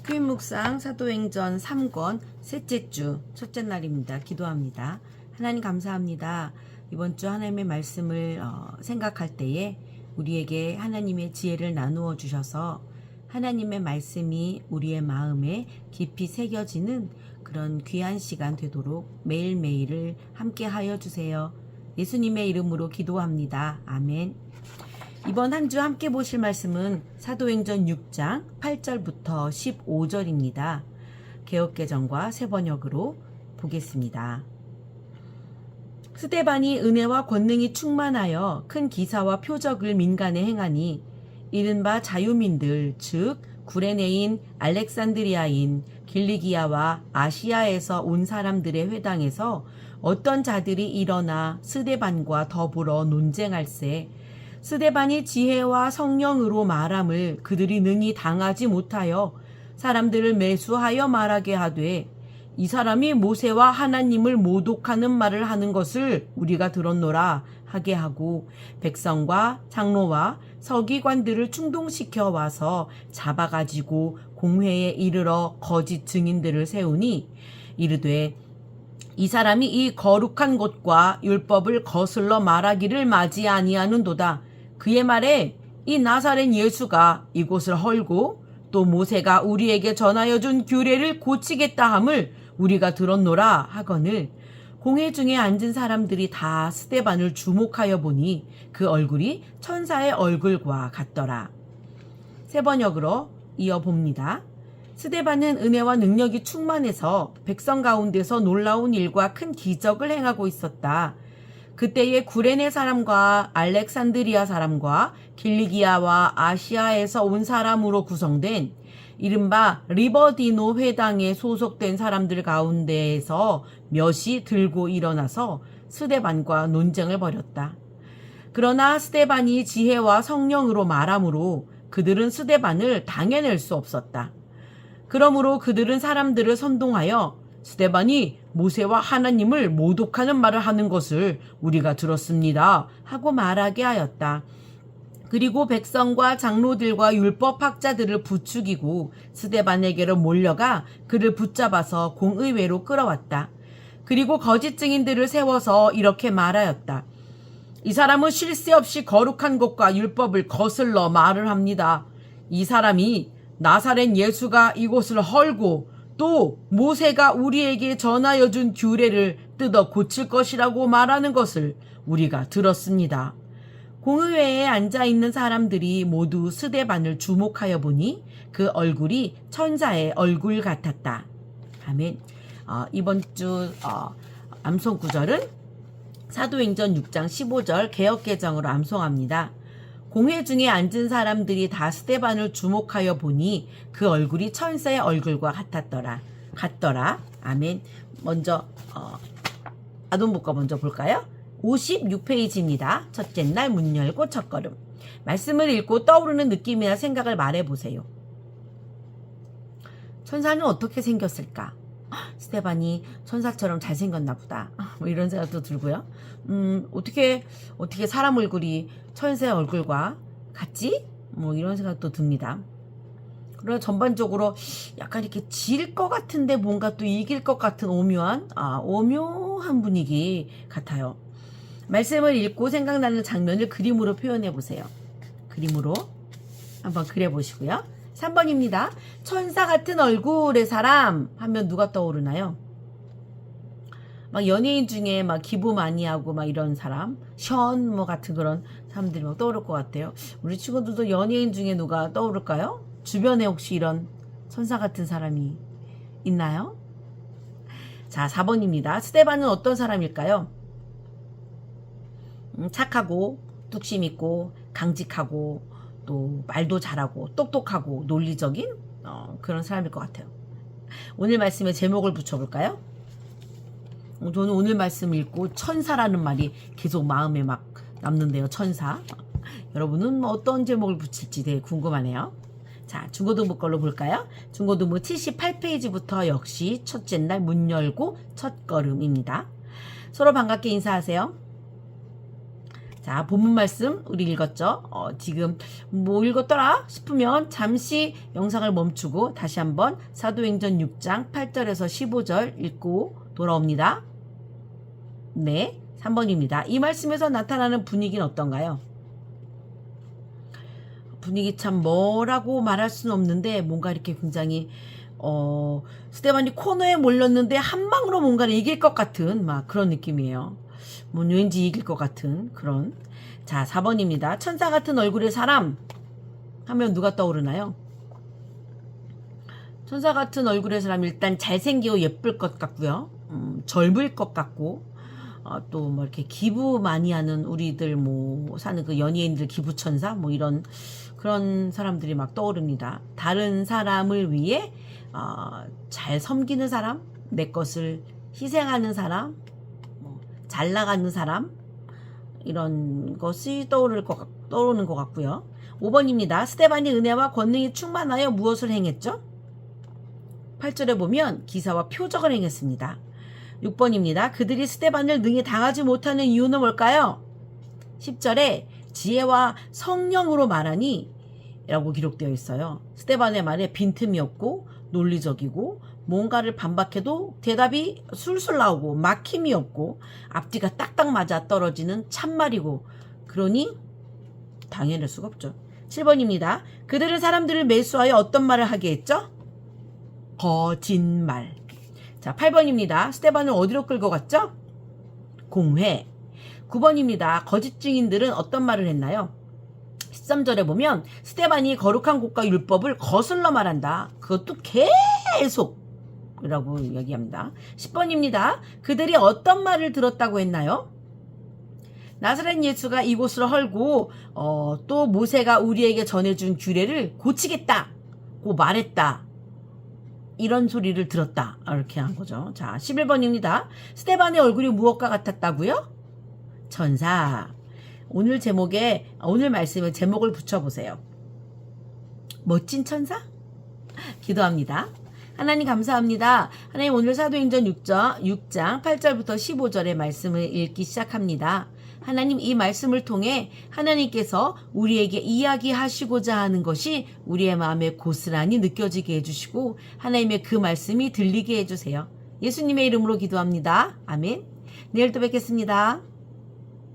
수요 묵상 사도행전 3권 셋째 주 첫째 날입니다. 기도합니다. 하나님 감사합니다. 이번 주 하나님의 말씀을 생각할 때에 우리에게 하나님의 지혜를 나누어 주셔서 하나님의 말씀이 우리의 마음에 깊이 새겨지는 그런 귀한 시간 되도록 매일매일을 함께 하여 주세요. 예수님의 이름으로 기도합니다. 아멘. 이번 한 주 함께 보실 말씀은 사도행전 6장 8절부터 15절입니다. 개역개정과 새번역으로 보겠습니다. 스데반이 은혜와 권능이 충만하여 큰 기사와 표적을 민간에 행하니 이른바 자유민들 즉 구레네인, 알렉산드리아인, 길리기아와 아시아에서 온 사람들의 회당에서 어떤 자들이 일어나 스데반과 더불어 논쟁할세 스데반이 지혜와 성령으로 말함을 그들이 능히 당하지 못하여 사람들을 매수하여 말하게 하되 이 사람이 모세와 하나님을 모독하는 말을 하는 것을 우리가 들었노라 하게 하고 백성과 장로와 서기관들을 충동시켜 와서 잡아가지고 공회에 이르러 거짓 증인들을 세우니 이르되 이 사람이 이 거룩한 곳과 율법을 거슬러 말하기를 마지 아니하는도다. 그의 말에 이 나사렛 예수가 이곳을 헐고 또 모세가 우리에게 전하여 준 규례를 고치겠다 함을 우리가 들었노라 하거늘 공회 중에 앉은 사람들이 다 스데반을 주목하여 보니 그 얼굴이 천사의 얼굴과 같더라. 새번역으로 이어봅니다. 스데반은 은혜와 능력이 충만해서 백성 가운데서 놀라운 일과 큰 기적을 행하고 있었다. 그때에 구레네 사람과 알렉산드리아 사람과 길리기아와 아시아에서 온 사람으로 구성된 이른바 리버디노 회당에 소속된 사람들 가운데에서 몇이 들고 일어나서 스데반과 논쟁을 벌였다. 그러나 스데반이 지혜와 성령으로 말하므로 그들은 스데반을 당해낼 수 없었다. 그러므로 그들은 사람들을 선동하여 스데반이 모세와 하나님을 모독하는 말을 하는 것을 우리가 들었습니다 하고 말하게 하였다. 그리고 백성과 장로들과 율법학자들을 부추기고 스데반에게로 몰려가 그를 붙잡아서 공의회로 끌어왔다. 그리고 거짓 증인들을 세워서 이렇게 말하였다. 이 사람은 쉴 새 없이 거룩한 것과 율법을 거슬러 말을 합니다. 이 사람이 나사렛 예수가 이곳을 헐고 또 모세가 우리에게 전하여 준 규례를 뜯어 고칠 것이라고 말하는 것을 우리가 들었습니다. 공의회에 앉아있는 사람들이 모두 스데반을 주목하여 보니 그 얼굴이 천사의 얼굴 같았다. 아멘. 이번 주 암송 구절은 사도행전 6장 15절 개역개정으로 암송합니다. 공회 중에 앉은 사람들이 다 스데반을 주목하여 보니 그 얼굴이 천사의 얼굴과 같더라. 아멘. 먼저 아동복 거 먼저 볼까요? 56페이지입니다. 첫째 날 문 열고 첫걸음. 말씀을 읽고 떠오르는 느낌이나 생각을 말해보세요. 천사는 어떻게 생겼을까? 스데반이 천사처럼 잘생겼나 보다. 뭐 이런 생각도 들고요. 어떻게 사람 얼굴이 천사의 얼굴과 같지? 뭐 이런 생각도 듭니다. 그러나 전반적으로 약간 이렇게 질 것 같은데 뭔가 또 이길 것 같은 오묘한 분위기 같아요. 말씀을 읽고 생각나는 장면을 그림으로 표현해 보세요. 그림으로 한번 그려보시고요. 3번입니다. 천사 같은 얼굴의 사람 하면 누가 떠오르나요? 막 연예인 중에 막 기부 많이 하고 막 이런 사람, 션 뭐 같은 그런 사람들이 막 떠오를 것 같아요. 우리 친구들도 연예인 중에 누가 떠오를까요? 주변에 혹시 이런 천사 같은 사람이 있나요? 자, 4번입니다. 스데반은 어떤 사람일까요? 착하고 뚝심 있고 강직하고 또 말도 잘하고 똑똑하고 논리적인 그런 사람일 것 같아요. 오늘 말씀에 제목을 붙여볼까요? 저는 오늘 말씀 읽고 천사라는 말이 계속 마음에 막 남는데요. 천사. 여러분은 어떤 제목을 붙일지 되게 궁금하네요. 자, 중고등부 걸로 볼까요? 중고등부 78페이지부터 역시 첫째 날 문 열고 첫걸음입니다. 서로 반갑게 인사하세요. 자, 본문 말씀 우리 읽었죠? 지금 뭐 읽었더라 싶으면 잠시 영상을 멈추고 다시 한번 사도행전 6장 8절에서 15절 읽고 돌아옵니다. 네, 3번입니다. 이 말씀에서 나타나는 분위기는 어떤가요? 분위기 참 뭐라고 말할 수는 없는데 뭔가 이렇게 굉장히 스데반이 코너에 몰렸는데 한 방으로 뭔가를 이길 것 같은 막 그런 느낌이에요. 뭐 왠지 이길 것 같은 그런. 자, 4번입니다. 천사 같은 얼굴의 사람 하면 누가 떠오르나요? 천사 같은 얼굴의 사람 일단 잘생기고 예쁠 것 같고요. 젊을 것 같고 또 뭐 이렇게 기부 많이 하는 우리들 뭐 사는 그 연예인들 기부천사 뭐 이런 그런 사람들이 막 떠오릅니다. 다른 사람을 위해 잘 섬기는 사람, 내 것을 희생하는 사람, 잘 나가는 사람 이런 것이 떠오르는 것 같고요. 5번입니다. 스데반이 은혜와 권능이 충만하여 무엇을 행했죠? 8절에 보면 기사와 표적을 행했습니다. 6번입니다. 그들이 스데반을 능히 당하지 못하는 이유는 뭘까요? 10절에 지혜와 성령으로 말하니 라고 기록되어 있어요. 스데반의 말에 빈틈이 없고 논리적이고 뭔가를 반박해도 대답이 술술 나오고 막힘이 없고 앞뒤가 딱딱 맞아 떨어지는 참말이고 그러니 당해낼 수가 없죠. 7번입니다. 그들은 사람들을 매수하여 어떤 말을 하게 했죠? 거짓말. 자, 8번입니다. 스데반을 어디로 끌고 갔죠? 공회. 9번입니다. 거짓 증인들은 어떤 말을 했나요? 13절에 보면 스데반이 거룩한 곳과 율법을 거슬러 말한다. 그것도 계속 이라고 이야기합니다. 10번입니다. 그들이 어떤 말을 들었다고 했나요? 나사렛 예수가 이곳을 헐고 또 모세가 우리에게 전해준 규례를 고치겠다고 말했다. 이런 소리를 들었다. 이렇게 한 거죠. 자, 11번입니다. 스데반의 얼굴이 무엇과 같았다고요? 천사. 오늘 말씀에 제목을 붙여보세요. 멋진 천사? 기도합니다. 하나님 감사합니다. 하나님 오늘 사도행전 6장 8절부터 15절의 말씀을 읽기 시작합니다. 하나님 이 말씀을 통해 하나님께서 우리에게 이야기하시고자 하는 것이 우리의 마음에 고스란히 느껴지게 해주시고 하나님의 그 말씀이 들리게 해주세요. 예수님의 이름으로 기도합니다. 아멘. 내일 또 뵙겠습니다.